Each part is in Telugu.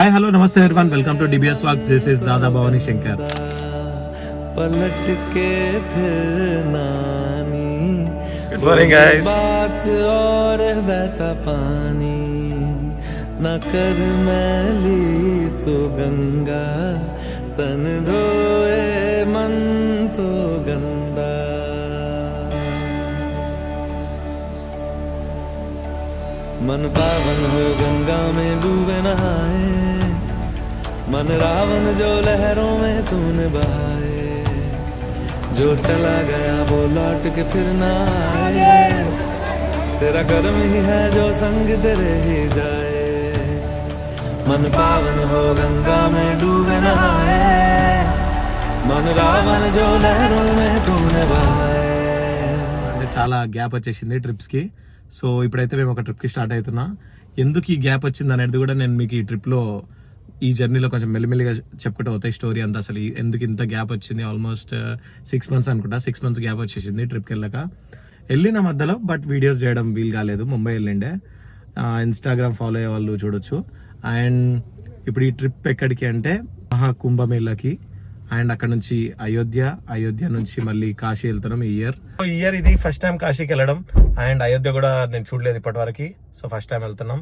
Hi, hello, namaste everyone. Welcome to DBS Vlogs. This is Dada Bhavani Shankar. पलट के फिर नानी Good morning, guys. बात और बहता पानी न कर मैली तो गंगा तन धोए मन तो गंदा मन पावन हो गंगा में डूबे नहाए मन रावण जो लहरों में तूने बहाए जो चला गया वो लौट के फिर ना आए तेरा कर्म ही है जो संग तेरे ही जाए मन पावन हो गंगा में डूबे नहाए मन रावण जो लहरों में तूने बहाए. అంటే చాలా గ్యాప్ వచ్చేసింది ట్రిప్స్ కి. సో ఇప్పుడైతే మేము ఒక ట్రిప్ కి స్టార్ట్ అవుతున్నా. ఎందుకు ఈ గ్యాప్ వచ్చింది అనేది కూడా నేను మీకు ఈ ట్రిప్ లో ఈ జర్నీలో కొంచెం మెల్లిమెల్లిగా చెప్పుకుంటూ అవుతాయి స్టోరీ అంతా. అసలు ఎందుకు ఇంత గ్యాప్ వచ్చింది, ఆల్మోస్ట్ 6 months అనుకుంటా. 6 months గ్యాప్ వచ్చేసింది ట్రిప్కి వెళ్ళిన మధ్యలో. బట్ వీడియోస్ చేయడం వీలు కాలేదు, ముంబై వెళ్ళిండే. ఇన్స్టాగ్రామ్ ఫాలో అయ్యే వాళ్ళు చూడొచ్చు. అండ్ ఇప్పుడు ఈ ట్రిప్ ఎక్కడికి అంటే మహాకుంభమేళకి, అండ్ అక్కడ నుంచి అయోధ్య నుంచి మళ్ళీ కాశీ వెళ్తున్నాం ఈ ఇయర్. ఇది ఫస్ట్ టైం కాశీకి వెళ్ళడం. అండ్ అయోధ్య కూడా నేను చూడలేదు ఇప్పటి వరకు. సో ఫస్ట్ టైం వెళ్తున్నాం.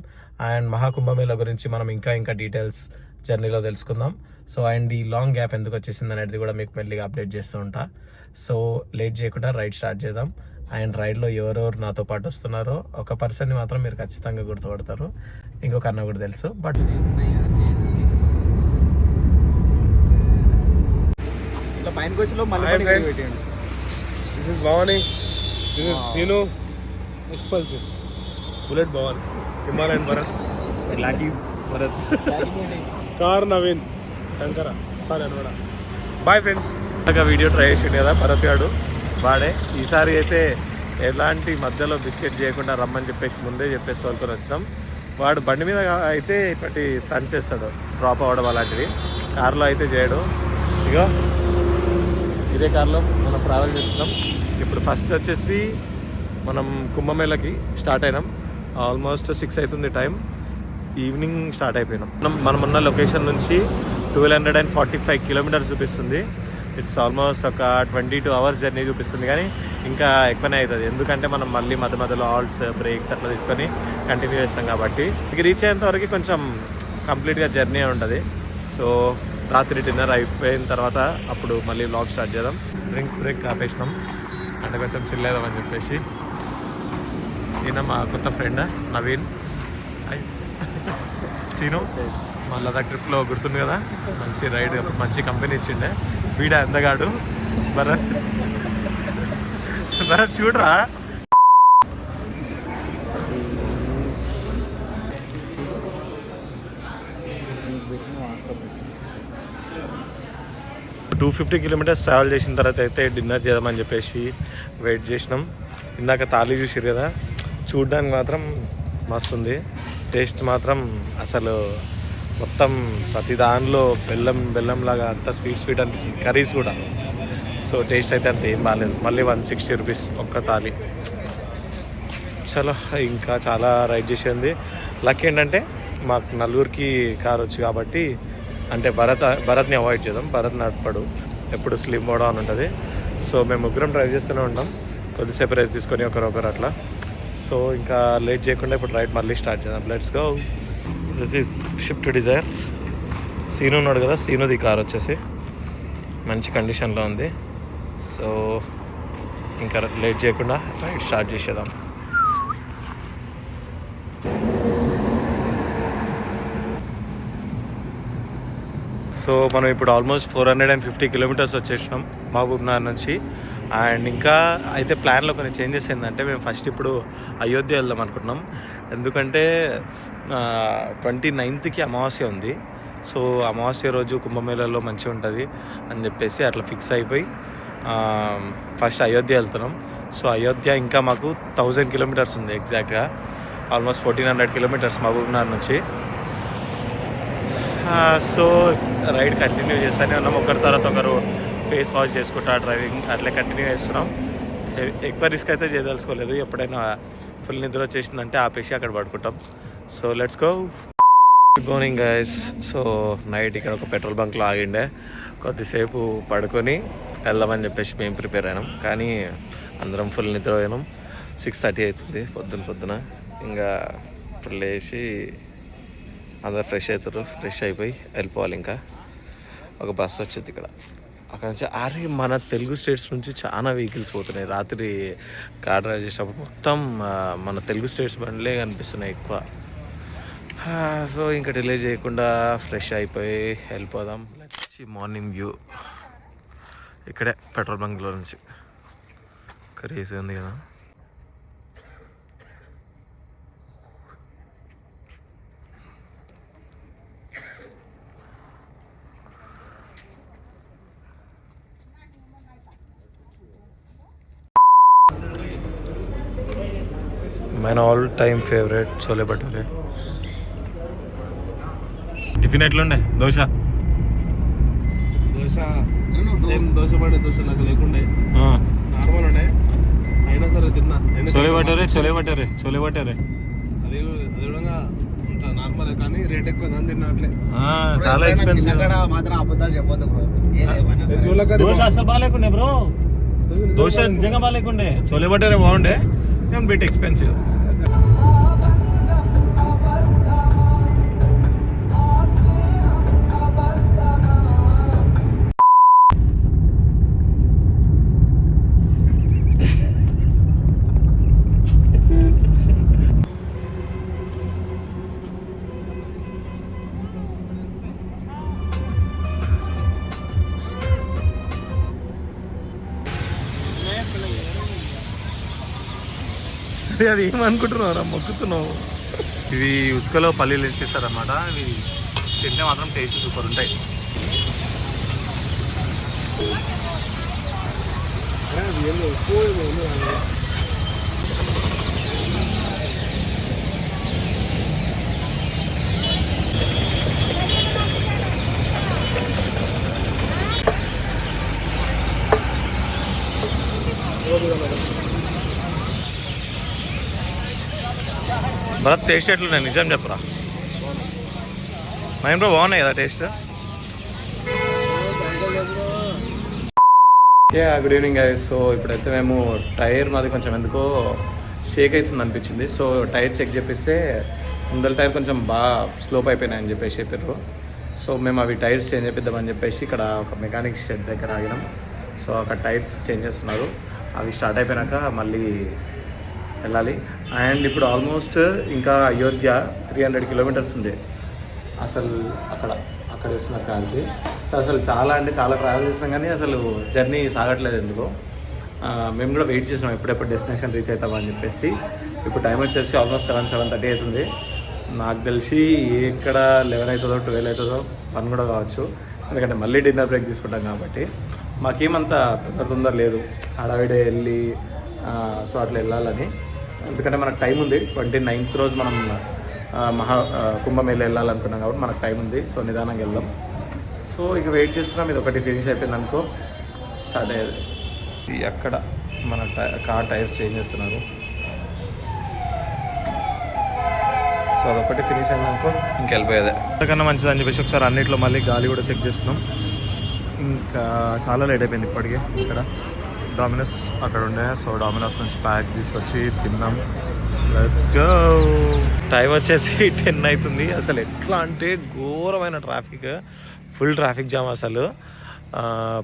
అండ్ మహాకుంభమేళ గురించి మనం ఇంకా డీటెయిల్స్ జర్నీలో తెలుసుకుందాం. సో అండ్ ఈ లాంగ్ గ్యాప్ ఎందుకు వచ్చేసింది అనేది కూడా మీకు మెల్లిగా అప్డేట్ చేస్తూ ఉంటా. సో లేట్ చేయకుండా రైడ్ స్టార్ట్ చేద్దాం. అండ్ రైడ్లో ఎవరెవరు నాతో పాటు వస్తున్నారో ఒక పర్సన్ని మాత్రం మీరు ఖచ్చితంగా గుర్తుపడతారు, ఇంకొక అన్న కూడా తెలుసు. But This is Bhavani. This is Sino. Expulsive. Bullet Bhavani. Himalayan Bharat. Lucky Bharat. Car Naveen. Shankara. Sorry Anwada. Bye friends. Video try చేసిండు కదా భరత్ గాడు, వాడే. ఈసారి అయితే ఎలాంటి మధ్యలో బిస్కెట్ చేయకుండా రమ్మని చెప్పేసి ముందే చెప్పేసి తోలుకొని వచ్చినాం. వాడు బండి మీద అయితే ఇప్పటి స్టంట్స్ చేస్తాడు, డ్రాప్ అవ్వడం అలాంటివి. కార్లో అయితే చేయడు. ఇగో ఇదే కార్లో మనం ట్రావెల్ చేస్తున్నాం. ఇప్పుడు ఫస్ట్ వచ్చేసి మనం కుంభమేళకి స్టార్ట్ అయినాం. ఆల్మోస్ట్ 6 అవుతుంది టైం. ఈవినింగ్ స్టార్ట్ అయిపోయినాం. మనం ఉన్న లొకేషన్ నుంచి 1245 kilometers చూపిస్తుంది. ఇట్స్ ఆల్మోస్ట్ ఒక 22 hours జర్నీ చూపిస్తుంది, కానీ ఇంకా ఎక్కువనే అవుతుంది. ఎందుకంటే మనం మళ్ళీ మధ్యలో హాల్ట్స్, బ్రేక్స్ అట్లా తీసుకొని కంటిన్యూ చేస్తాం కాబట్టి. ఇక రీచ్ అయ్యేంత వరకు కొంచెం కంప్లీట్గా జర్నీ ఉంటుంది. సో రాత్రి డిన్నర్ అయిపోయిన తర్వాత అప్పుడు మళ్ళీ వ్లాగ్ స్టార్ట్ చేద్దాం. డ్రింక్స్ బ్రేక్ ఆపేసినాం అంటే కొంచెం చిల్లేదామని చెప్పేసి. ఈయన మా కొత్త ఫ్రెండ్ నవీన్, సీను. మా లదాఖ్ ట్రిప్లో గుర్తుంది కదా, మంచి రైడ్, మంచి కంపెనీ ఇచ్చిండే. వీడ అందగాడు భరత్ చూడరా. టూ 250 kilometers ట్రావెల్ చేసిన తర్వాత అయితే డిన్నర్ చేద్దామని చెప్పేసి వెయిట్ చేసినాం. ఇందాక తాళి చూసిరు కదా, చూడ్డానికి మాత్రం మస్తుంది. టేస్ట్ మాత్రం అసలు మొత్తం ప్రతి దానిలో బెల్లం లాగా అంత స్వీట్ అనిపించింది. కర్రీస్ కూడా. సో టేస్ట్ అయితే అంత ఏం బాగాలేదు. మళ్ళీ 160 rupees ఒక్క తాళి. చాలా ఇంకా చాలా రైడ్ చేసింది. లక్ ఏంటంటే మాకు నలుగురికి కార్ వచ్చు కాబట్టి, అంటే భరత్ని అవాయిడ్ చేద్దాం. భరత్ నడపడు, ఎప్పుడు స్లిమ్ అవడం అని ఉంటుంది. సో మేము ముగ్గురం డ్రైవ్ చేస్తూనే ఉంటాం, కొద్దిసేపు రెస్ట్ తీసుకొని ఒకరొకరు అట్లా. సో ఇంకా లేట్ చేయకుండా ఇప్పుడు రైడ్ మళ్ళీ స్టార్ట్ చేద్దాం. Let's go. This is Swift Dzire. Seenu ఉన్నాడు కదా, సీనుది కార్ వచ్చేసి మంచి కండిషన్లో ఉంది. సో ఇంకా లేట్ చేయకుండా రైడ్ స్టార్ట్ చేసేద్దాం. సో మనం ఇప్పుడు ఆల్మోస్ట్ 450 kilometers వచ్చేసినాం మహబూబ్నగర్ నుంచి. అండ్ ఇంకా అయితే ప్లాన్లో కొన్ని చేంజెస్ ఏంటంటే, మేము ఫస్ట్ ఇప్పుడు అయోధ్య వెళ్దాం అనుకుంటున్నాం. ఎందుకంటే 29th అమావాస్య ఉంది. సో అమావాస్య రోజు కుంభమేళలో మంచిగా ఉంటుంది అని చెప్పేసి అట్లా ఫిక్స్ అయిపోయి ఫస్ట్ అయోధ్య వెళ్తున్నాం. సో అయోధ్య ఇంకా మాకు 1000 kilometers ఉంది ఎగ్జాక్ట్గా. ఆల్మోస్ట్ 1400 kilometers మహబూబ్నగర్ నుంచి. సో రైడ్ కంటిన్యూ చేస్తూనే ఉన్నాం. ఒకరి తర్వాత ఒకరు ఫేస్ వాష్ చేసుకుంటా డ్రైవింగ్ అట్లే కంటిన్యూ చేస్తున్నాం. ఎక్కువ రిస్క్ అయితే చేయదలుచుకోలేదు. ఎప్పుడైనా ఫుల్ నిద్ర వచ్చేసిందంటే ఆపేసి అక్కడ పడుకుంటాం. So let's go. Good morning guys. So night ఇక్కడ ఒక పెట్రోల్ బంక్లో ఆగిండే, కొద్దిసేపు పడుకొని వెళ్దామని చెప్పేసి మేము ప్రిపేర్ అయినాం. కానీ అందరం ఫుల్ నిద్ర పోయినాం. 6:30 అవుతుంది పొద్దున. ఇంకా ఇప్పుడు లేచి అందరు ఫ్రెష్ అవుతారు. ఫ్రెష్ అయిపోయి వెళ్ళిపోవాలి. ఇంకా ఒక బస్సు వచ్చింది ఇక్కడ, అక్కడ నుంచి మన తెలుగు స్టేట్స్ నుంచి చాలా వెహికల్స్ పోతున్నాయి. రాత్రి కార్ డ్రైవ్ చేసినప్పుడు మొత్తం మన తెలుగు స్టేట్స్ బండ్లే కనిపిస్తున్నాయి ఎక్కువ. సో ఇంకా డిలే చేయకుండా ఫ్రెష్ అయిపోయి వెళ్ళిపోదాం. మార్నింగ్ వ్యూ ఇక్కడే పెట్రోల్ బంక్లో నుంచి క్రేజీ ఉంది కదా. మన all time favourite chole bhature. Tiffin ఎట్లుండే? దోశ సేమ్ దోశ పడే దోశ లాగా లేకుండే నార్మల్ ఉండే, అయినా సరే తిన్నా. చోలే భటూరే అది కూడా నార్మల్, కానీ రేట్ ఎక్కువ తిన్నట్లే. చాలా ఎక్స్పెన్సివ్. మాత్రం అబద్ధాలు చెప్పొద్దు బ్రో. దోశ అసలు బాగాలేకుండే బ్రో. దోశ నిజంగా బాగాలేకుండే. చోలే భటూరే బాగుండే, బిట్ ఎక్స్పెన్సివ్. అది ఏమనుకుంటున్నావు, మొక్కుతున్నావు. ఇవి ఉసుకలో పల్లీలు ఎంచేస్తారనమాట. ఇవి తింటే మాత్రం టేస్ట్ సూపర్ ఉంటాయి. భరత్ టేస్ట్ ఎట్లున్నాయి నిజం చెప్పరా? మైండ్ బ్రో బాగున్నాయి కదా taste? Good evening guys. So ఇప్పుడైతే మేము టైర్ మాది కొంచెం ఎందుకో షేక్ అవుతుంది అనిపించింది. సో టైర్ చెక్ చేపిస్తే ముందర టైర్ కొంచెం బాగా స్లోప్ అయిపోయినాయని చెప్పేసి చెప్పారు. సో మేము అవి టైర్స్ చేంజ్ చేపిద్దామని చెప్పేసి ఇక్కడ ఒక మెకానిక్ షెడ్ దగ్గర ఆగినాం. సో అక్కడ టైర్స్ చేంజ్ చేస్తున్నారు. అవి స్టార్ట్ అయిపోయినాక మళ్ళీ వెళ్ళాలి. అండ్ ఇప్పుడు ఆల్మోస్ట్ ఇంకా అయోధ్య 300 కిలోమీటర్స్ ఉంది అసలు. అక్కడ వేస్తున్నారు కార్కి. సో అసలు చాలా ట్రావెల్ చేసినాం, కానీ అసలు జర్నీ సాగట్లేదు ఎందుకో. మేము కూడా వెయిట్ చేసినాం ఎప్పుడెప్పుడు డెస్టినేషన్ రీచ్ అవుతామని చెప్పేసి. ఇప్పుడు టైం వచ్చేసి ఆల్మోస్ట్ 7:30 అవుతుంది. నాకు తెలిసి ఎక్కడ 11 అవుతుందో 12 అవుతుందో 1 కూడా కావచ్చు. ఎందుకంటే మళ్ళీ డిన్నర్ బ్రేక్ తీసుకుంటాం కాబట్టి మాకేమంత తొందర లేదు హడావిడే వెళ్ళి సో అట్లా వెళ్ళాలని. ఎందుకంటే మనకు టైం ఉంది. 29th రోజు మనం కుంభమేళ వెళ్ళాలనుకున్నాం కాబట్టి మనకు టైం ఉంది. సో నిదానంగా వెళ్దాం. సో ఇక వెయిట్ చేస్తున్నాం. ఇది ఒకటి ఫినిష్ అయిపోయింది అనుకో స్టార్ట్ అయ్యేది. అక్కడ మన కార్ టైర్స్ చేంజ్ చేస్తున్నారు. సో అదొకటి ఫినిష్ అయింది అనుకో ఇంక వెళ్ళిపోయేదే. అంతకన్నా మంచిదని చెప్పేసి ఒకసారి అన్నిట్లో మళ్ళీ గాలి కూడా చెక్ చేస్తున్నాం. ఇంకా చాలా లేట్ అయిపోయింది ఇప్పటికే. ఇక్కడ డామినోస్ అక్కడ ఉండే, సో డామినోస్ నుంచి ప్యాక్ తీసుకొచ్చి తిన్నాం. Let's go. టైం వచ్చేసి 10 అవుతుంది. అసలు ఎట్లా అంటే ఘోరమైన ట్రాఫిక్, ఫుల్ ట్రాఫిక్ జామ్ అసలు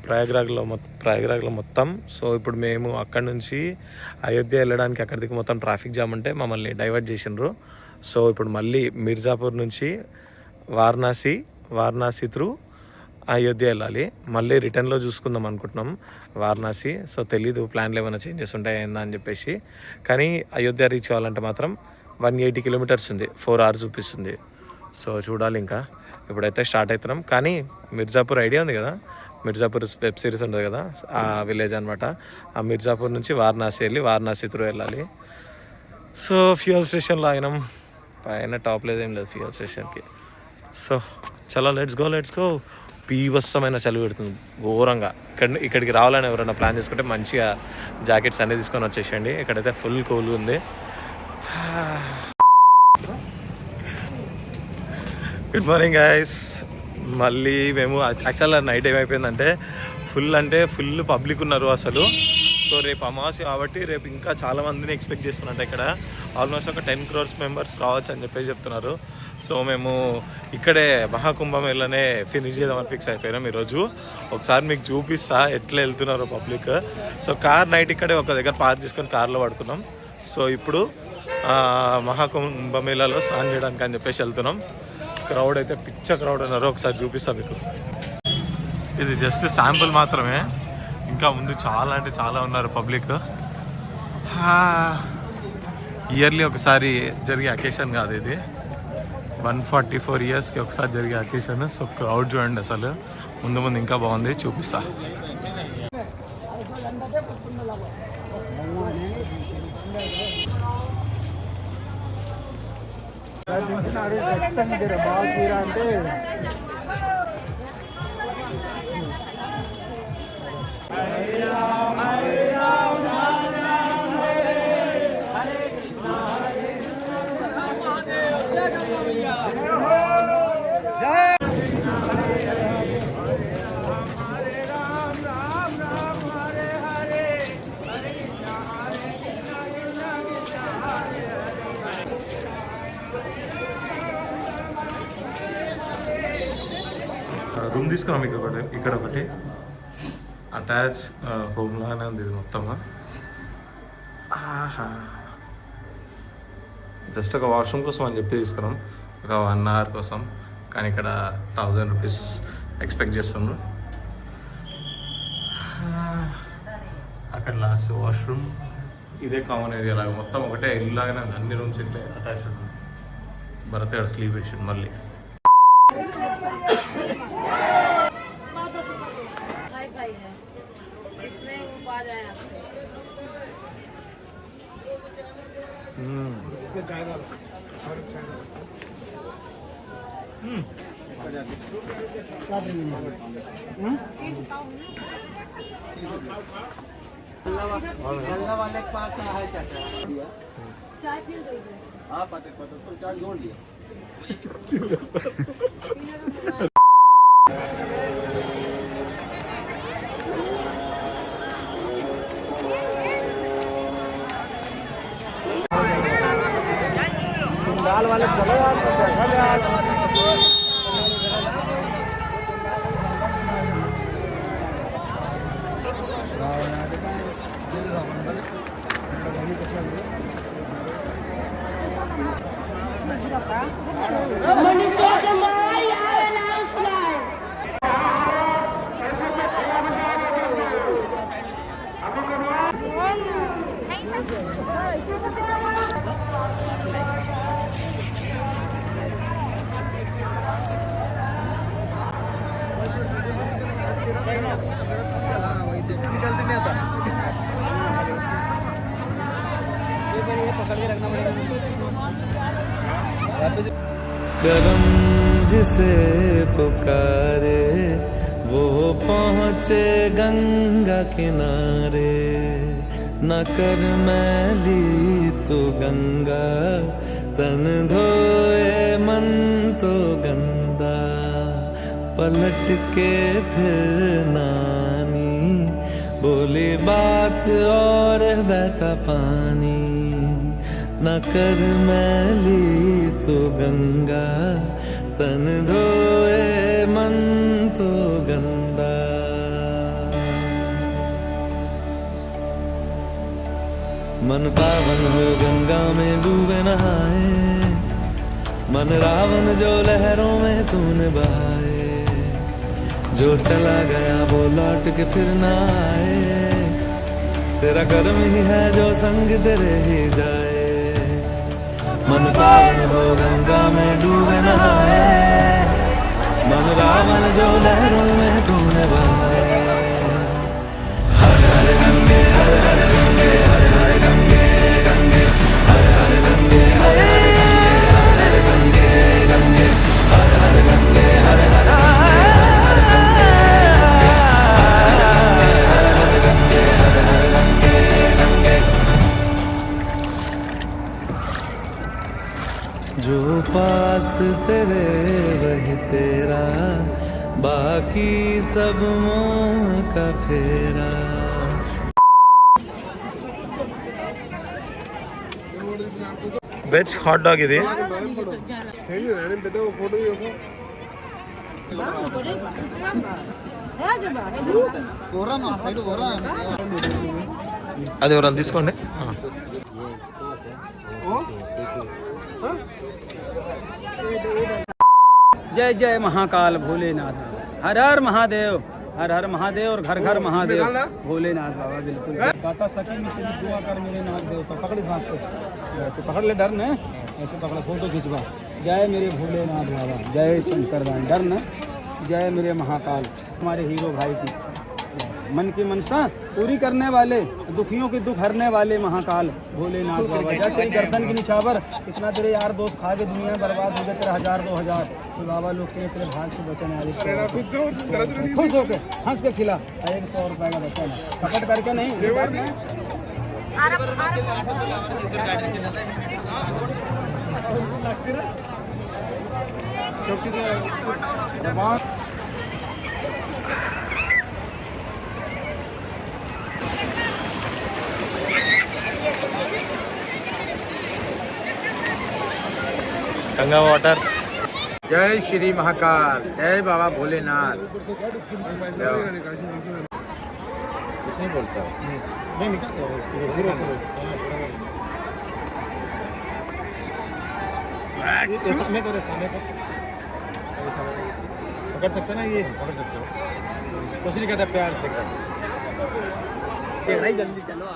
ప్రయాగ్రాగ్లో మొత్తం. సో ఇప్పుడు మేము అక్కడ నుంచి అయోధ్య వెళ్ళడానికి అక్కడికి మొత్తం ట్రాఫిక్ జామ్ ఉంటే మమ్మల్ని డైవర్ట్ చేసినారు. సో ఇప్పుడు మళ్ళీ మిర్జాపూర్ నుంచి వారణాసి త్రూ అయోధ్య వెళ్ళాలి. మళ్ళీ రిటర్న్లో చూసుకుందాం అనుకుంటున్నాం వారణాసి. సో తెలీదు ప్లాన్లు ఏమైనా చేంజెస్ ఉంటాయిందా అని చెప్పేసి. కానీ అయోధ్య రీచ్ అవ్వాలంటే మాత్రం 180 కిలోమీటర్స్ ఉంది, 4 hours చూపిస్తుంది. సో చూడాలి. ఇంకా ఇప్పుడైతే స్టార్ట్ అవుతున్నాం. కానీ మిర్జాపూర్ ఐడియా ఉంది కదా, మిర్జాపూర్ వెబ్ సిరీస్ ఉంటుంది కదా, ఆ విలేజ్ అనమాట. ఆ మిర్జాపూర్ నుంచి వారణాసి వెళ్ళి వారణాసి త్రూ వెళ్ళాలి. సో ఫ్యూయల్ స్టేషన్లో అయినాం. పైన టాప్ లేదు, ఏం లేదు ఫ్యూయల్ స్టేషన్కి. సో చలో లెట్స్ గో. పీవత్సమైన చలి పెడుతుంది ఘోరంగా. ఇక్కడికి రావాలని ఎవరైనా ప్లాన్ చేసుకుంటే మంచిగా జాకెట్స్ అన్నీ తీసుకొని వచ్చేసేయండి. ఇక్కడైతే ఫుల్ కూల్ ఉంది. Good morning guys. మళ్ళీ మేము యాక్చువల్గా నైట్ ఏమైపోయిందంటే ఫుల్ పబ్లిక్ ఉన్నారు అసలు. సో రేపు అమావాస్య కాబట్టి రేపు ఇంకా చాలా మందిని ఎక్స్పెక్ట్ చేస్తున్నట్టు ఇక్కడ ఆల్మోస్ట్ ఒక 10 crores మెంబర్స్ రావచ్చు అని చెప్పేసి చెప్తున్నారు. సో మేము ఇక్కడే మహాకుంభమేళనే ఫినిష్ చేద్దామని ఫిక్స్ అయిపోయినాం ఈరోజు. ఒకసారి మీకు చూపిస్తా ఎట్లా వెళ్తున్నారో పబ్లిక్. సో కార్ నైట్ ఇక్కడే ఒక దగ్గర పార్క్ చేసుకొని కార్లో పడుకున్నాం. సో ఇప్పుడు మహాకుంభమేళాలో స్నానం చేయడానికి అని చెప్పేసి వెళ్తున్నాం. క్రౌడ్ అయితే పిచ్చ క్రౌడ్ ఉన్నారు, ఒకసారి చూపిస్తాం మీకు. ఇది జస్ట్ శాంపుల్ మాత్రమే, ఇంకా ముందు చాలా అంటే చాలా ఉన్నారు పబ్లిక్. ఇయర్లీ ఒకసారి జరిగే అకేషన్ కాదు ఇది, 144 yearsకి ఒకసారి జరిగే అకేషన్. సో క్రౌడ్ చూడండి అసలు, ముందు ఇంకా బాగుంది, చూపిస్తా. రూమ్ తీసుకున్నాం ఇక్కడ ఒకటి అటాచ్ హోమ్ లాగానే ఉంది ఇది మొత్తం. జస్ట్ ఒక వాష్రూమ్ కోసం అని చెప్పి తీసుకున్నాం, ఒక 1 hour కోసం. కానీ ఇక్కడ 1000 rupees ఎక్స్పెక్ట్ చేస్తున్నాం. అక్కడ లాస్ట్ వాష్రూమ్, ఇదే కామన్ ఏరియా లాగా మొత్తం ఒకటే ఇల్లు లాగానే ఉంది, అన్ని రూమ్స్ ఇట్లే అటాచ్. భరత్ గారు స్లీప్ వేసాడు మళ్ళీ. करम जिसे पुकारे वो पहुँचे गंगा किनारे, न कर मैली तो गंगा तन धोए मन तो गंदा, पलट के फिर नानी बोली बात और बहता पानी, न कर मैली तो गंगा तन धोए मन तो गंदा। मन पावन हो गंगा में डूबे नहाए, मन रावण जो लहरों में तूने बहाए, जो चला गया वो लौट के फिर ना आए, तेरा कर्म ही है जो संग तेरे ही जाए। मन पावन हो गंगा में डूबे नहाए, मन रावण जो लहरों में तूने बहाए। हर हर गंगे हर हर गंगे हर हर गंगे गंगे हर हर गंगे हर हर गंगे गंगे हर हर गंगे हर हर गंगे हर हर गंगे गंगे। जो पा पास तेरे वही तेरा, बाकी सब मोह का फेरा. వెజ్ హాట్ డాగ్ ఇది. ఫోటో తీసా అది ఎవరైనా తీసుకోండి. जय जय महाकाल भोलेनाथ, हर हर महादेव, हर हर महादेव और घर घर महादेव. भोलेनाथ बाबा बिल्कुल दाता सखी में तेरी दुआ कर मेरे नाथ देवता. पकड़ सांस से ऐसे पकड़ ले, डर न ऐसे पकड़, फोटो खिंचवा. जय मेरे भोलेनाथ बाबा, जय शंकर दान, डर न. जय मेरे महाकाल, हमारे हीरो भाई की मन की मनसा पूरी करने वाले, दुखियों के दुख हरने वाले महाकाल भोलेनाथ बाबा. जय तेरी गर्दन की निछावर, इतना तेरे यार दोस्त खा के दुनिया बर्बाद हो गए, तेरे 1000-2000 तो बाबा लोग के तेरे भाग से बचन आ रही. खुश होके हंस के खिला. 100 रुपए का बचन पकड़ करके नहीं. గంగా వాటర్. जय श्री महाकाल, जय बाबा भोलेनाथ. कुछ नहीं बोलता. पकड़ सकते ना, ये पकड़ सकते हो. कुछ नहीं कहता, प्यार से कर. जल्दी चलो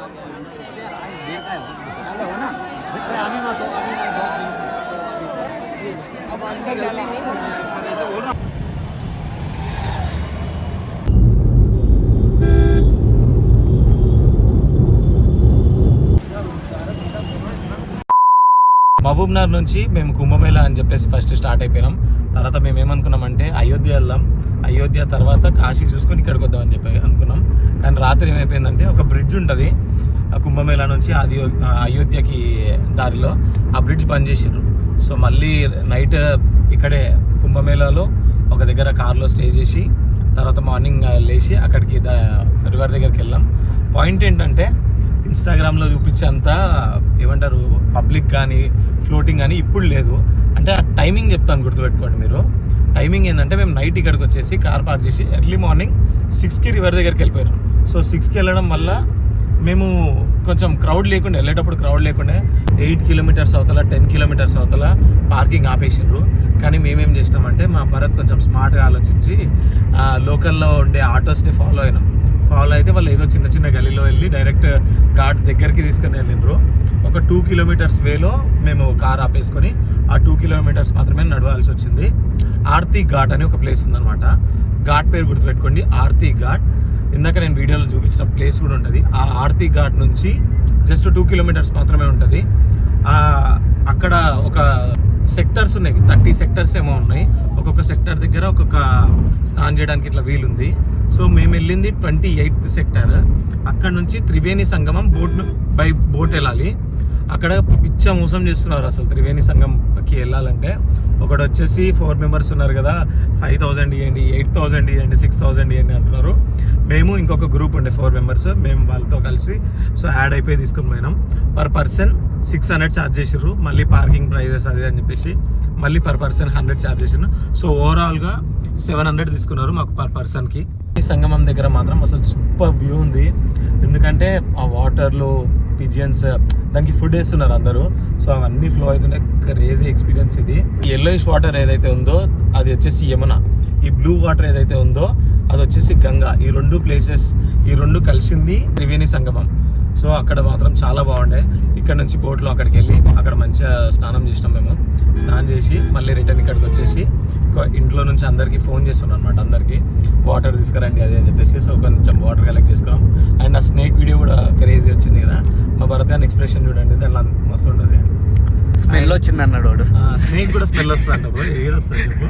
మహబూబ్నగర్ నుంచి మేము కుంభమేళా అని చెప్పేసి ఫస్ట్ స్టార్ట్ అయిపోయినాం. తర్వాత మేము ఏమనుకున్నామంటే అయోధ్య వెళ్దాం, అయోధ్య తర్వాత కాశీ చూసుకొని ఇక్కడికి వద్దాం అని చెప్పి అనుకున్నాం. కానీ రాత్రి ఏమైపోయిందంటే ఒక బ్రిడ్జ్ ఉంటుంది కుంభమేళా నుంచి అయోధ్యకి దారిలో, ఆ బ్రిడ్జ్ బంద్ చేసిండ్రు. సో మళ్ళీ నైట్ ఇక్కడే కుంభమేళాలో ఒక దగ్గర కార్లో స్టే చేసి తర్వాత మార్నింగ్ లేచి అక్కడికి రివర్ దగ్గరికి వెళ్ళాం. పాయింట్ ఏంటంటే ఇన్స్టాగ్రామ్లో చూపించేంత ఏమంటారు పబ్లిక్ కానీ ఫ్లోటింగ్ కానీ ఇప్పుడు లేదు. అంటే ఆ టైమింగ్ చెప్తాను, గుర్తుపెట్టుకోండి మీరు. టైమింగ్ ఏంటంటే మేము నైట్ ఇక్కడికి వచ్చేసి కార్ పార్క్ చేసి ఎర్లీ మార్నింగ్ 6కి రివర్ దగ్గరికి వెళ్ళిపోయాం. సో 6కి వెళ్ళడం వల్ల మేము కొంచెం క్రౌడ్ లేకుండా, వెళ్ళేటప్పుడు క్రౌడ్ లేకుండా 8 కిలోమీటర్స్ అవతల 10 కిలోమీటర్స్ అవతల పార్కింగ్ ఆపేసిండ్రు. కానీ మేమేం చేసినామంటే మా భరత్ కొంచెం స్మార్ట్గా ఆలోచించి లోకల్లో ఉండే ఆటోస్ని ఫాలో అయినాం. ఫాలో అయితే వాళ్ళు ఏదో చిన్న చిన్న గలీలో వెళ్ళి డైరెక్ట్ ఘాట్ దగ్గరికి తీసుకుని వెళ్ళిండ్రు. ఒక 2 కిలోమీటర్స్ వేలో మేము కార్ ఆపేసుకొని ఆ 2 కిలోమీటర్స్ మాత్రమే నడవాల్సి వచ్చింది. ఆర్తి ఘాట్ అని ఒక ప్లేస్ ఉందన్నమాట. ఘాట్ పేరు గుర్తుపెట్టుకోండి, ఆర్తి ఘాట్. ఇందాక నేను వీడియోలో చూపించిన ప్లేస్ కూడా ఉంటుంది. ఆ ఆర్తి ఘాట్ నుంచి జస్ట్ 2 కిలోమీటర్స్ మాత్రమే ఉంటుంది. అక్కడ ఒక సెక్టర్స్ ఉన్నాయి, 30 సెక్టర్స్ ఏమో ఉన్నాయి. ఒక్కొక్క సెక్టర్ దగ్గర ఒక్కొక్క స్నానం చేయడానికి ఇట్లా వీలుంది. సో మేము వెళ్ళింది 28th సెక్టర్. అక్కడ నుంచి త్రివేణి సంగమం బై బోట్ వెళ్ళాలి. అక్కడ పిచ్చ మోసం చేస్తున్నారు అసలు. త్రివేణి సంగంకి వెళ్ళాలంటే ఒకటి వచ్చేసి 4 మెంబర్స్ ఉన్నారు కదా, 5000 ఇవ్వండి, 8000 ఇవ్వండి, 6000 ఇవ్వండి అంటున్నారు. మేము ఇంకొక గ్రూప్ ఉండే 4 మెంబర్స్, మేము వాళ్ళతో కలిసి సో యాడ్ అయిపోయి తీసుకుని పోయినాం. పర్ పర్సన్ 600 ఛార్జ్ చేసారు. మళ్ళీ పార్కింగ్ ప్రైజెస్ అది అని చెప్పేసి మళ్ళీ పర్ పర్సన్ 100 ఛార్జ్ చేసారు. సో ఓవరాల్గా 700 తీసుకున్నారు మాకు పర్ పర్సన్కి. ఈ సంగమం దగ్గర మాత్రం అసలు సూపర్ వ్యూ ఉంది. ఎందుకంటే ఆ వాటర్లో పిజియన్స్ దానికి ఫుడ్ వేస్తున్నారు అందరూ. సో అవన్నీ ఫ్లో అవుతున్నాయి. క్రేజీ ఎక్స్పీరియన్స్ ఇది. ఈ ఎల్లోయిష్ వాటర్ ఏదైతే ఉందో అది వచ్చేసి యమున, ఈ బ్లూ వాటర్ ఏదైతే ఉందో అది వచ్చేసి గంగా. ఈ రెండు ప్లేసెస్, ఈ రెండు కలిసింది త్రివేణి సంగమం. సో అక్కడ మాత్రం చాలా బాగుండే. ఇక్కడ నుంచి బోట్లో అక్కడికి వెళ్ళి అక్కడ మంచిగా స్నానం చేసినాం. మేము స్నానం చేసి మళ్ళీ రిటర్న్ ఇక్కడికి వచ్చేసి ఇంట్లో నుంచి అందరికీ ఫోన్ చేస్తున్నాం అనమాట, అందరికీ వాటర్ తీసుకురండి అది అని చెప్పేసి. సో కొంచెం వాటర్ కలెక్ట్ చేసుకున్నాం. అండ్ ఆ స్నేక్ వీడియో కూడా క్రేజీ వచ్చింది కదా. మా భరత్ గారి ఎక్స్ప్రెషన్ చూడండి, దానిలో మస్తు ఉంటుంది. స్మెల్ వచ్చింది అన్నాడు వాడు. స్నేక్ కూడా స్మెల్ వస్తుంది అంట బ్రో, ఏది వస్తుంది చెప్పు.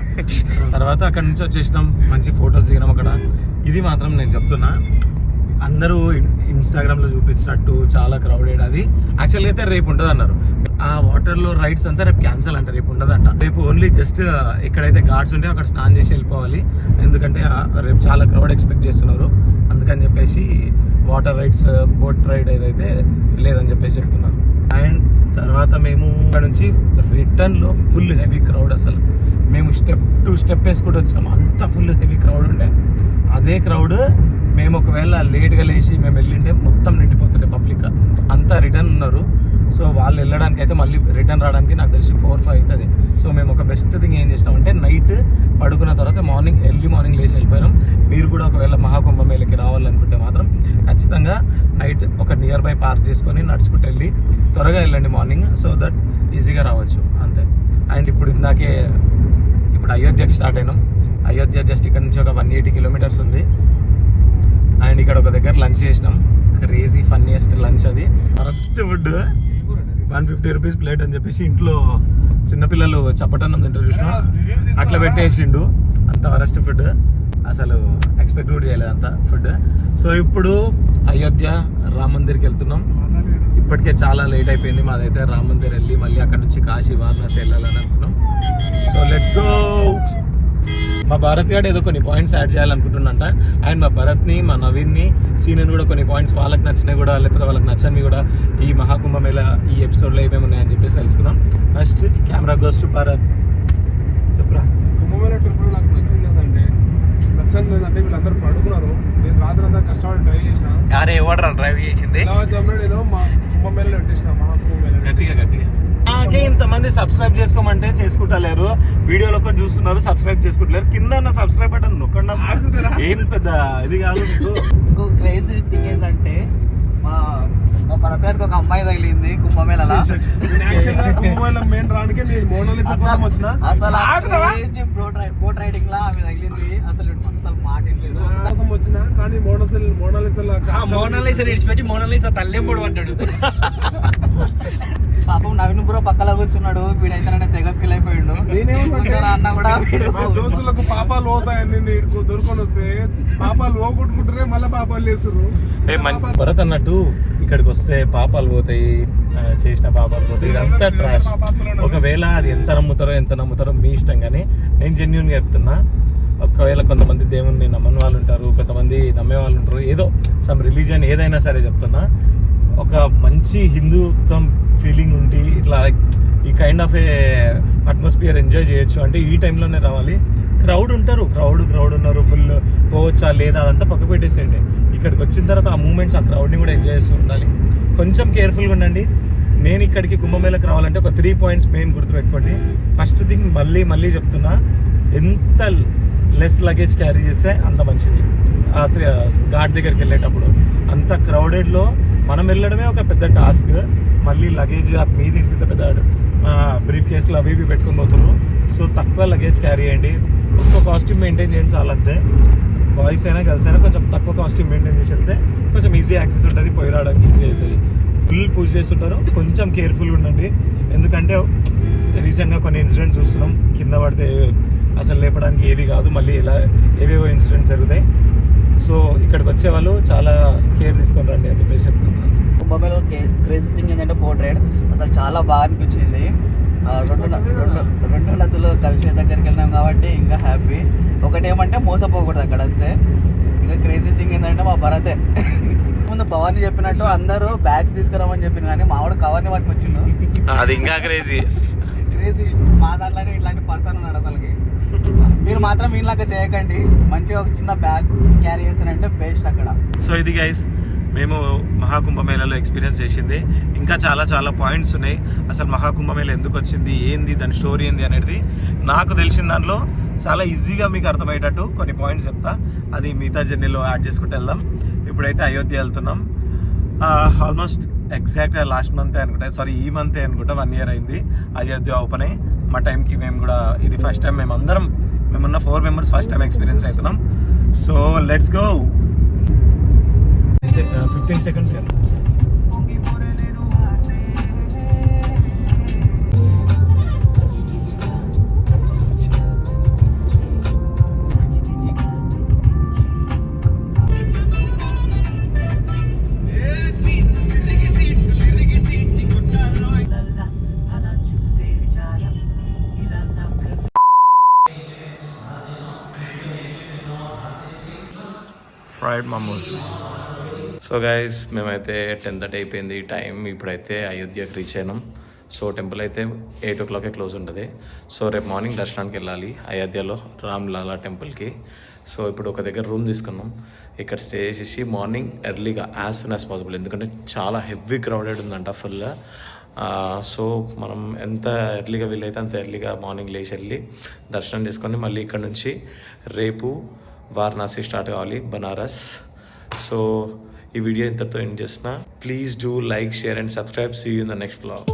తర్వాత అక్కడ నుంచి వచ్చేసినాం, మంచి ఫొటోస్ దిగినాం అక్కడ. ఇది మాత్రం నేను చెప్తున్నా, అందరూ ఇన్స్టాగ్రామ్లో చూపించినట్టు చాలా క్రౌడెడ్. అది యాక్చువల్గా అయితే రేపు ఉంటుంది అన్నారు. ఆ వాటర్లో రైడ్స్ అంతా రేపు క్యాన్సల్ అంట, రేపు ఉండదంట. రేపు ఓన్లీ జస్ట్ ఎక్కడైతే ఘాట్స్ ఉంటే అక్కడ స్నానం చేసి వెళ్ళిపోవాలి. ఎందుకంటే రేపు చాలా క్రౌడ్ ఎక్స్పెక్ట్ చేస్తున్నారు. అందుకని చెప్పేసి వాటర్ రైడ్స్, బోట్ రైడ్ ఏదైతే లేదని చెప్పేసి చెప్తున్నారు. అండ్ తర్వాత మేము అక్కడ నుంచి రిటర్న్లో ఫుల్ హెవీ క్రౌడ్. అసలు మేము స్టెప్ టు స్టెప్ వేసుకుంటూ వచ్చినాము, అంత ఫుల్ హెవీ క్రౌడ్ ఉండే. అదే క్రౌడ్ మేము ఒకవేళ లేట్గా లేచి మేము వెళ్ళింటే మొత్తం నిండిపోతుండే పబ్లిక్ అంతా. రిటర్న్ ఉన్నారు. సో వాళ్ళు వెళ్ళడానికి అయితే మళ్ళీ రిటర్న్ రావడానికి నాకు తెలిసి 4-5 అవుతుంది. సో మేము ఒక బెస్ట్ థింగ్ ఏం చేసినామంటే నైట్ పడుకున్న తర్వాత ఎర్లీ మార్నింగ్ లేచి వెళ్ళిపోయినాం. మీరు కూడా ఒకవేళ మహాకుంభమేళకి రావాలనుకుంటే మాత్రం ఖచ్చితంగా నైట్ ఒక నియర్ బై పార్క్ చేసుకొని నడుచుకుంటూ వెళ్ళి త్వరగా వెళ్ళండి మార్నింగ్. సో దట్ ఈజీగా రావచ్చు అంతే. అండ్ ఇప్పుడు అయోధ్యకి స్టార్ట్ అయినాం. అయోధ్య జస్ట్ ఇక్కడ నుంచి ఒక 180 కిలోమీటర్స్ ఉంది. అండ్ ఇక్కడ ఒక దగ్గర లంచ్ చేసినాం. క్రేజీ ఫన్నీయెస్ట్ లంచ్ అది. ఫస్ట్ ఫుడ్ 150 రూపీస్ ప్లేట్ అని చెప్పేసి ఇంట్లో చిన్నపిల్లలు చప్పటన్నం తింటారు చూసినా అట్లా పెట్టేసిండు. అంత వరస్ట్ ఫుడ్, అసలు ఎక్స్పెక్ట్ కూడా చేయలేదు అంత ఫుడ్. సో ఇప్పుడు అయోధ్య రామ్ మందిర్కి వెళ్తున్నాం. ఇప్పటికే చాలా లేట్ అయిపోయింది. మాదైతే రామ్ మందిర్ వెళ్ళి మళ్ళీ అక్కడ నుంచి కాశీ, వారణాసి వెళ్ళాలని అనుకున్నాం. So let's go. మా భరత్ గారు ఏదో కొన్ని పాయింట్స్ యాడ్ చేయాలనుకుంటున్నంట. అండ్ మా భరత్ని, మా నవీన్ని, సీనియర్ని కూడా కొన్ని పాయింట్స్ వాళ్ళకి నచ్చినాయి కూడా లేకపోతే వాళ్ళకి నచ్చనివి కూడా ఈ మహాకుంభమేళ ఈ ఎపిసోడ్లో ఏమేమి ఉన్నాయని చెప్పేసి తెలుసుకుందాం. First camera goes to Bharat. చెప్పరా. కుంభమేళ ట్రిప్ నాకు నచ్చంది ఏంటంటే వీళ్ళందరూ పడుకున్నారు. నేను రాత్రంతా కష్టపడి డ్రైవ్ చేసిన. అరే ఎవడరా డ్రైవ్ చేసింది? నేను మా కుంభమేళ పెట్టేసిన. మహాకుంభమేళ గట్టిగా నాకే ఇంతమంది సబ్స్క్రైబ్ చేసుకోమంటే చేసుకుంటలేరు. వీడియోలో కూడా చూస్తున్నారు, సబ్స్క్రైబ్ చేసుకుంటలేరు. కింద ఉన్న సబ్స్క్రైబ్ బటన్ నొక్కండి. ఏం పెద్ద ఇది కాదు. ఇంకో క్రేజీ థింగ్ ఏంటంటే మా భరత్ ఒక అమ్మాయి తగిలింది కుంభమేళలో. కుంభమేళ మెయిన్ రానికే నేను మోనాలిసా కోసం వచ్చిన. అసలు బోట్ రైడింగ్ లా ఆమె తగిలింది. అసలు మాట్లాడలేదు కోసం వచ్చిన. కానీ మోనాలిసా విడిచిపెట్టి మోనాలిసా తల్లేం పడ్డాడు. పాపం నవీన్ బ్రో పక్కన కూర్చున్నాడు. వీడైతే తెగ ఫీల్ అయిపోయిండు. అన్న కూడా మా దోస్తులకు పాపాలు పోతాయని దొరుకొని వస్తే పాపాలు పోగొట్టుకుంటారే మళ్ళీ పాపాలు చేస్తారు. భరత్ అన్నట్టు ఇక్కడికి వస్తే పాపాలు పోతాయి, చేసిన పాపాలు పోతాయి, ఇదంతా ట్రాష్. ఒకవేళ అది ఎంత నమ్ముతారో మీ ఇష్టం. కానీ నేను జెన్యూన్గా చెప్తున్నా, ఒకవేళ కొంతమంది దేవుణ్ణి నమ్మని వాళ్ళు ఉంటారు, కొంతమంది నమ్మే వాళ్ళు ఉంటారు. ఏదో సమ్ రిలీజియన్ ఏదైనా సరే చెప్తున్నా, ఒక మంచి హిందూత్వం ఫీలింగ్ ఉండి ఇట్లా ఈ kind of A atmosphere enjoy చేయొచ్చు అంటే ఈ టైంలోనే రావాలి. క్రౌడ్ ఉన్నారు, ఫుల్ పోవచ్చా లేదా అదంతా పక్క పెట్టేసేయండి. ఇక్కడికి వచ్చిన తర్వాత ఆ మూమెంట్స్, ఆ క్రౌడ్ని కూడా ఎంజాయ్ చేస్తూ ఉండాలి. కొంచెం కేర్ఫుల్గా ఉండండి. నేను ఇక్కడికి కుంభమేళకి రావాలంటే ఒక 3 పాయింట్స్ మెయిన్ గుర్తుపెట్టుకోండి. ఫస్ట్ థింగ్ మళ్ళీ చెప్తున్నా, ఎంత లెస్ లగేజ్ క్యారీ చేస్తే అంత మంచిది. ఘాట్ దగ్గరికి వెళ్ళేటప్పుడు అంత క్రౌడెడ్లో మనం వెళ్ళడమే ఒక పెద్ద టాస్క్. మళ్ళీ లగేజ్ మీది ఇంత పెద్ద బ్రీఫ్ కేసులు అవి ఇవి పెట్టుకుని పోతున్నారు. సో తక్కువ లగేజ్ క్యారీ చేయండి. ఒక్క కాస్ట్యూమ్ మెయింటైన్ చేయండి చాలంతే. బాయ్స్ అయినా గర్ల్స్ అయినా కొంచెం తక్కువ కాస్ట్యూమ్ మెయింటైన్ చేసి వెళ్తే కొంచెం ఈజీ యాక్సెస్ ఉంటుంది, పోయి రావడానికి ఈజీ అవుతుంది. ఫుల్ పుష్ చేస్తుంటారు, కొంచెం కేర్ఫుల్గా ఉండండి. ఎందుకంటే రీసెంట్గా కొన్ని ఇన్సిడెంట్స్ చూస్తున్నాం, కింద పడితే అసలు లేపడానికి ఏవి కాదు, మళ్ళీ ఏవేవో ఇన్సిడెంట్స్ జరుగుతాయి. సో ఇక్కడికి వచ్చే వాళ్ళు చాలా కేర్ తీసుకొని రండి అని చెప్పేసి చెప్తున్నాను. కుంభమేళ క్రేజీ థింగ్ ఏంటంటే బోట్ రైడ్ అసలు చాలా బాగా అనిపించింది. రెండు నదులు కలిసే దగ్గరికి వెళ్ళినాం కాబట్టి ఇంకా హ్యాపీ. ఒకటేమంటే మోసపోకూడదు అక్కడ అంతే. ఇంకా క్రేజీ థింగ్ ఏంటంటే మా భరతే ముందు భవాని చెప్పినట్టు అందరూ బ్యాగ్స్ తీసుకురామని చెప్పిన కానీ మావాడు కవర్ని వాటికి వచ్చిండు. అది ఇంకా క్రేజీ. మా దాంట్లోనే ఇట్లాంటి పర్సన్ ఉన్నాడు అసలుకి. మీరు మాత్రం మీలాగా చేయకండి, మంచిగా ఒక చిన్న బ్యాగ్ క్యారీ చేస్తారంటే బెస్ట్ అక్కడ. సో ఇది గైస్ మేము మహాకుంభమేళలో ఎక్స్పీరియన్స్ చేసింది. ఇంకా చాలా పాయింట్స్ ఉన్నాయి. అసలు మహాకుంభమేళ ఎందుకు వచ్చింది, ఏంది దాని స్టోరీ ఏంది అనేది నాకు తెలిసిన దాంట్లో చాలా ఈజీగా మీకు అర్థమయ్యేటట్టు కొన్ని పాయింట్స్ చెప్తా. అది మిగతా జర్నీలో యాడ్ చేసుకుంటూ వెళ్దాం. ఇప్పుడైతే అయోధ్య వెళ్తున్నాం. ఆల్మోస్ట్ ఎగ్జాక్ట్గా లాస్ట్ మంతే అనుకుంటా, ఈ మంతే అనుకుంటా 1 year అయింది అయోధ్య ఓపెన్ అయ్యి. మా టైంకి మేము కూడా ఇది ఫస్ట్ టైం, మేమున్న 4 members ఫస్ట్ టైం ఎక్స్పీరియన్స్ అవుతున్నాం. So let's go. 15 seconds. Fried momos. So guys మేమైతే 10:30 అయిపోయింది టైం. ఇప్పుడైతే అయోధ్యకి రీచ్ అయినాం. సో టెంపుల్ అయితే 8 o'clock క్లోజ్ ఉంటుంది. సో రేపు మార్నింగ్ దర్శనానికి వెళ్ళాలి అయోధ్యలో రామ్లాలా టెంపుల్కి. సో ఇప్పుడు ఒక దగ్గర రూమ్ తీసుకున్నాం. ఇక్కడ స్టే చేసి మార్నింగ్ ఎర్లీగా యాజ్ సూన్ యాజ్ పాసిబుల్, ఎందుకంటే చాలా హెవీ క్రౌడెడ్ ఉందంట ఫుల్. సో మనం ఎంత ఎర్లీగా వీలైతే అంత ఎర్లీగా మార్నింగ్ లేచి వెళ్ళి దర్శనం చేసుకొని మళ్ళీ ఇక్కడ నుంచి రేపు వారణాసి స్టార్ట్ కావాలి, బనారస్. సో ఈ వీడియో ఇంతతో ఎండ్ చేసిన. Please do like, share and subscribe. See you in the next vlog.